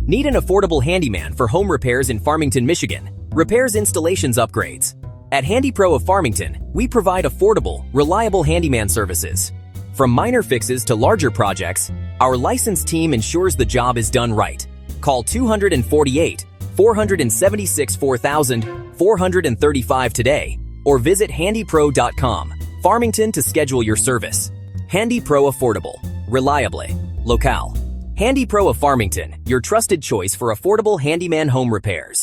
Need an affordable handyman for home repairs in Farmington, Michigan? Repairs, installations, upgrades. At HandyPro of Farmington, we provide affordable, reliable handyman services. From minor fixes to larger projects, our licensed team ensures the job is done right. Call 248-476-4435 today or visit handypro.com, Farmington to schedule your service. HandyPro, affordable, reliably, locale. HandyPro of Farmington, your trusted choice for affordable handyman home repairs.